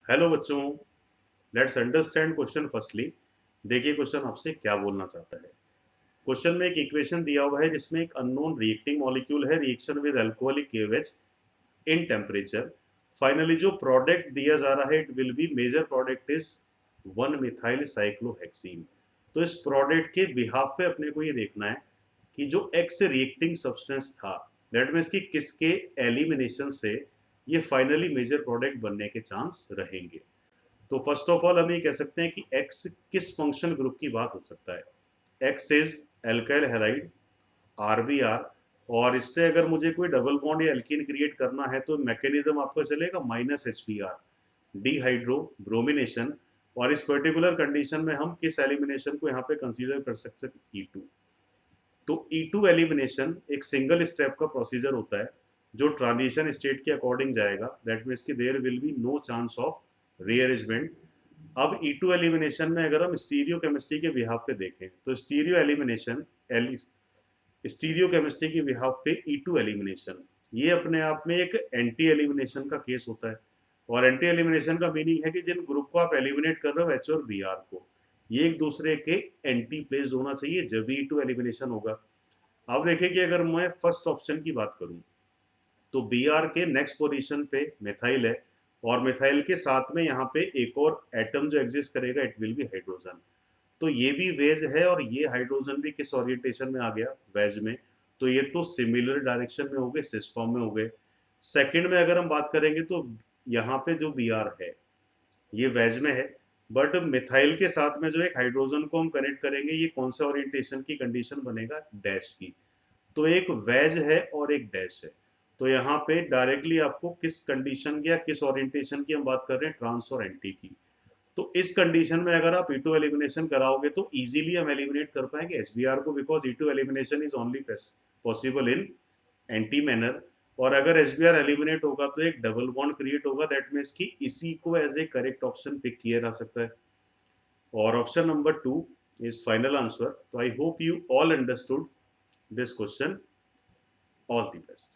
Hello बच्चों, let's understand question firstly. देखिए question आपसे क्या बोलना चाहता है। क्वेश्चन में एक इक्वेशन दिया हुआ है जिसमें एक अननोन रिएक्टिंग मॉलिक्यूल है, reaction with alcoholic KOH in temperature. Finally जो प्रोडक्ट दिया जा रहा है it will be major product is 1 methyl cyclohexene. तो इस प्रोडक्ट के बिहाफ पे अपने को ये देखना है कि जो एक्स रिएक्टिंग सब्सटेंस था दैट मीन्स कि किसके एलिमिनेशन से ये फाइनली मेजर प्रोडक्ट बनने के चांस रहेंगे। तो फर्स्ट ऑफ ऑल हम ये कह सकते हैं कि एक्स किस फंक्शनल ग्रुप की बात हो सकता है। X is alkyl halide RBR। और इससे अगर मुझे कोई डबल बॉन्ड या एल्कीन क्रिएट करना है तो मैकेनिज्म आपको चलेगा -HBr, डिहाइड्रो ब्रोमिनेशन। और इस पर्टिकुलर कंडीशन में हम किस एलिमिनेशन को यहाँ पे कंसीडर कर सकते हैं, E2। तो E2 एलिमिनेशन एक सिंगल स्टेप का प्रोसीजर होता है जो ट्रांजिशन स्टेट के अकॉर्डिंग जाएगा। दैट मीन्स कि there will be no chance of rearrangement. अब E2 एलिमिनेशन में अगर हम स्टीरियो केमिस्ट्री के बिहाफ पे देखें तो स्टीरियो एलिमिनेशन स्टीरियो केमिस्ट्री के बिहाफ पे E2 एलिमिनेशन ये अपने आप में एक एंटी एलिमिनेशन का केस होता है। और एंटी एलिमिनेशन का मीनिंग है कि जिन ग्रुप को आप एलिमिनेट कर रहे हो H और Br को, ये एक दूसरे के एंटी प्लेस होना चाहिए जब भी E2 एलिमिनेशन होगा। अब देखिए कि अगर मैं फर्स्ट ऑप्शन की बात करूं तो Br के नेक्स्ट पोजीशन पे मिथाइल है और मिथाइल के साथ में यहाँ पे एक और एटम जो एग्जिस्ट करेगा इट विल बी हाइड्रोजन। तो ये भी वेज है और ये हाइड्रोजन भी किस ओरिएंटेशन में आ गया, वेज में। तो ये तो सिमिलर डायरेक्शन में हो गए, सिस फॉर्म में हो गए। सेकंड में अगर हम बात करेंगे तो यहाँ पे जो Br है ये वेज में है, बट मिथाइल के साथ में जो एक हाइड्रोजन को हम कनेक्ट करेंगे ये कौन सा ओरिएंटेशन की कंडीशन बनेगा, डैश की। तो एक वेज है और एक डैश है। तो यहाँ पे डायरेक्टली आपको किस कंडीशन की या किस ओरिएंटेशन की हम बात कर रहे हैं, ट्रांस और एंटी की। तो इस कंडीशन में अगर आप E2 एलिमिनेशन कराओगे तो इजीली हम एलिमिनेट कर पाएंगे HBr को, because E2 elimination is only possible in anti manner. और अगर HBr एलिमिनेट होगा तो एक डबल बॉन्ड क्रिएट होगा, दैट मीन्स कि इसी को as a correct option pick किया जा सकता है। और option number 2 is final answer. तो I hope you all understood this question. All the best.